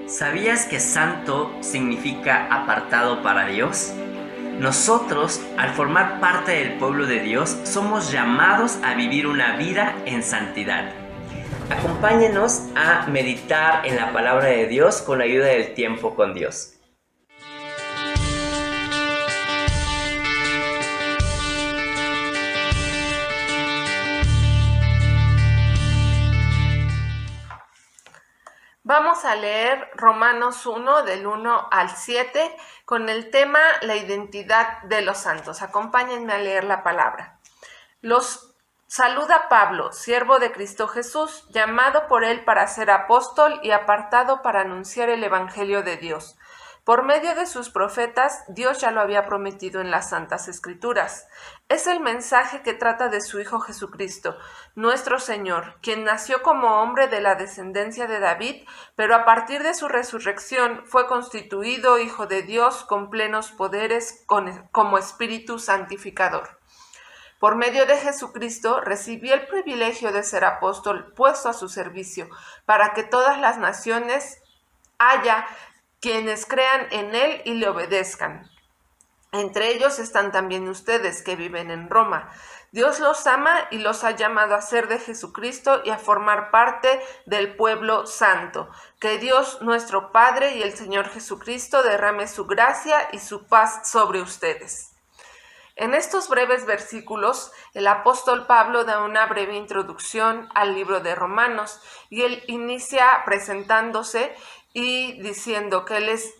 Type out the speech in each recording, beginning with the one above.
¿Sabías que santo significa apartado para Dios? Nosotros, al formar parte del pueblo de Dios, somos llamados a vivir una vida en santidad. Acompáñenos a meditar en la palabra de Dios con la ayuda del tiempo con Dios. Vamos a leer Romanos 1 del 1 al 7 con el tema la identidad de los santos. Acompáñenme a leer la palabra. Los saluda Pablo, siervo de Cristo Jesús, llamado por él para ser apóstol y apartado para anunciar el evangelio de Dios. Por medio de sus profetas, Dios ya lo había prometido en las Santas Escrituras. Es el mensaje que trata de su Hijo Jesucristo, nuestro Señor, quien nació como hombre de la descendencia de David, pero a partir de su resurrección fue constituido Hijo de Dios con plenos poderes como Espíritu Santificador. Por medio de Jesucristo recibió el privilegio de ser apóstol puesto a su servicio, para que todas las naciones haya quienes crean en él y le obedezcan. Entre ellos están también ustedes que viven en Roma. Dios los ama y los ha llamado a ser de Jesucristo y a formar parte del pueblo santo. Que Dios nuestro Padre y el Señor Jesucristo derrame su gracia y su paz sobre ustedes. En estos breves versículos, el apóstol Pablo da una breve introducción al libro de Romanos y él inicia presentándose y diciendo que él es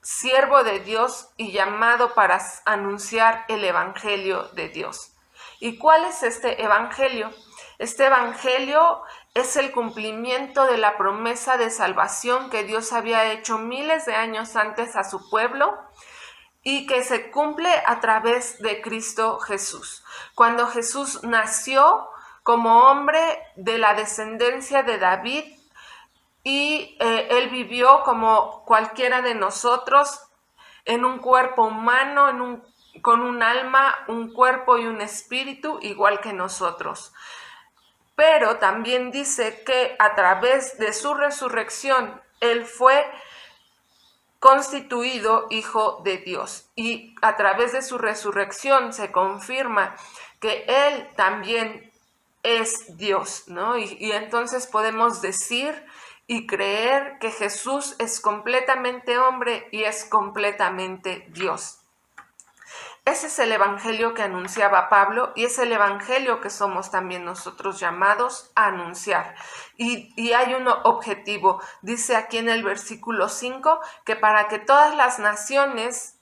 siervo de Dios y llamado para anunciar el evangelio de Dios. ¿Y cuál es este evangelio? Este evangelio es el cumplimiento de la promesa de salvación que Dios había hecho miles de años antes a su pueblo y que se cumple a través de Cristo Jesús. Cuando Jesús nació como hombre de la descendencia de David, y él vivió como cualquiera de nosotros en un cuerpo humano, con un alma, un cuerpo y un espíritu igual que nosotros. Pero también dice que a través de su resurrección él fue constituido Hijo de Dios y a través de su resurrección se confirma que él también es Dios, ¿no? Y entonces podemos decir y creer que Jesús es completamente hombre y es completamente Dios. Ese es el evangelio que anunciaba Pablo y es el evangelio que somos también nosotros llamados a anunciar. Y hay un objetivo, dice aquí en el versículo 5, que para que todas las naciones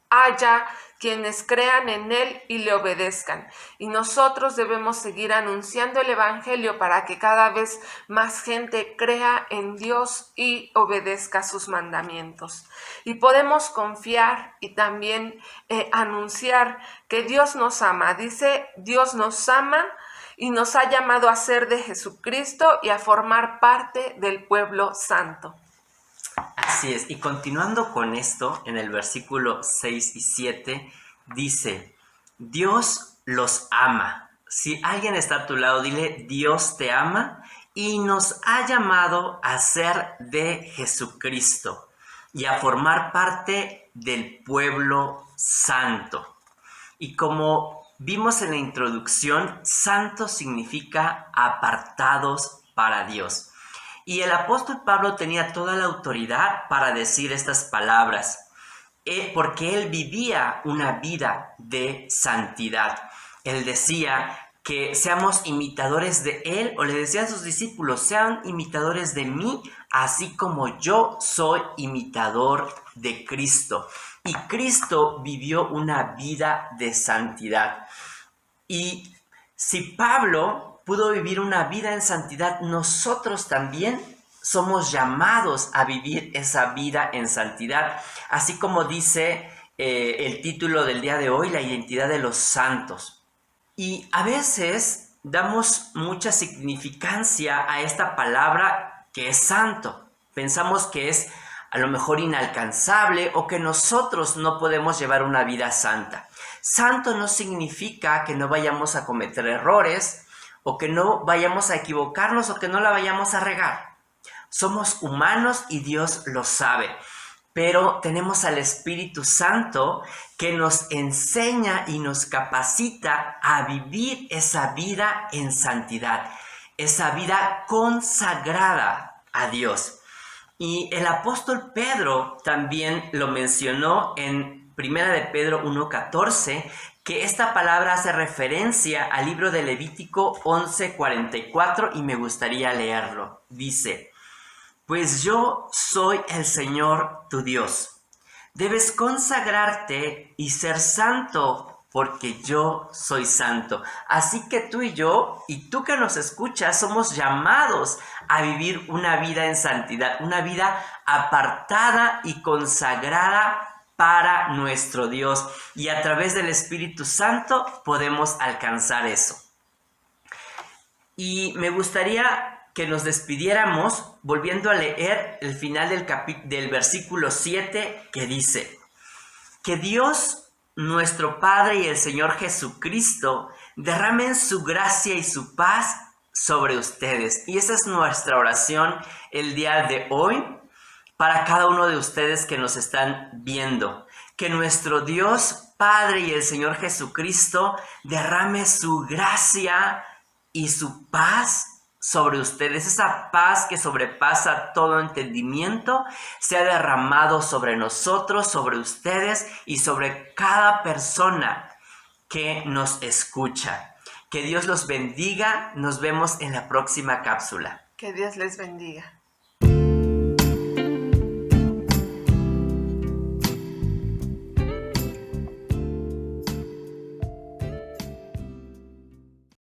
haya quienes crean en él y le obedezcan. Y nosotros debemos seguir anunciando el evangelio para que cada vez más gente crea en Dios y obedezca sus mandamientos. Y podemos confiar y también anunciar que Dios nos ama. Dice, Dios nos ama y nos ha llamado a ser de Jesucristo y a formar parte del pueblo santo. Así es, y continuando con esto, en el versículo 6 y 7, dice, Dios los ama. Si alguien está a tu lado, dile, Dios te ama y nos ha llamado a ser de Jesucristo y a formar parte del pueblo santo. Y como vimos en la introducción, santo significa apartados para Dios. Y el apóstol Pablo tenía toda la autoridad para decir estas palabras, porque él vivía una vida de santidad. Él decía que seamos imitadores de él, o le decía a sus discípulos, sean imitadores de mí, así como yo soy imitador de Cristo. Y Cristo vivió una vida de santidad. Y si Pablo pudo vivir una vida en santidad, nosotros también somos llamados a vivir esa vida en santidad, así como dice el título del día de hoy, la identidad de los santos. Y a veces damos mucha significancia a esta palabra que es santo. Pensamos que es a lo mejor inalcanzable o que nosotros no podemos llevar una vida santa. Santo no significa que no vayamos a cometer errores, o que no vayamos a equivocarnos o que no la vayamos a regar. Somos humanos y Dios lo sabe. Pero tenemos al Espíritu Santo que nos enseña y nos capacita a vivir esa vida en santidad, esa vida consagrada a Dios. Y el apóstol Pedro también lo mencionó en 1 de Pedro 1:14, que esta palabra hace referencia al libro de Levítico 11:44 y me gustaría leerlo. Dice: pues yo soy el Señor tu Dios. Debes consagrarte y ser santo, porque yo soy santo. Así que tú y yo, y tú que nos escuchas, somos llamados a vivir una vida en santidad, una vida apartada y consagrada para nuestro Dios. Y a través del Espíritu Santo podemos alcanzar eso. Y me gustaría que nos despidiéramos volviendo a leer el final del versículo 7, que dice: que Dios, nuestro Padre y el Señor Jesucristo derramen su gracia y su paz sobre ustedes. Y esa es nuestra oración el día de hoy para cada uno de ustedes que nos están viendo. Que nuestro Dios Padre y el Señor Jesucristo derrame su gracia y su paz sobre ustedes. Esa paz que sobrepasa todo entendimiento sea derramado sobre nosotros, sobre ustedes y sobre cada persona que nos escucha. Que Dios los bendiga. Nos vemos en la próxima cápsula. Que Dios les bendiga.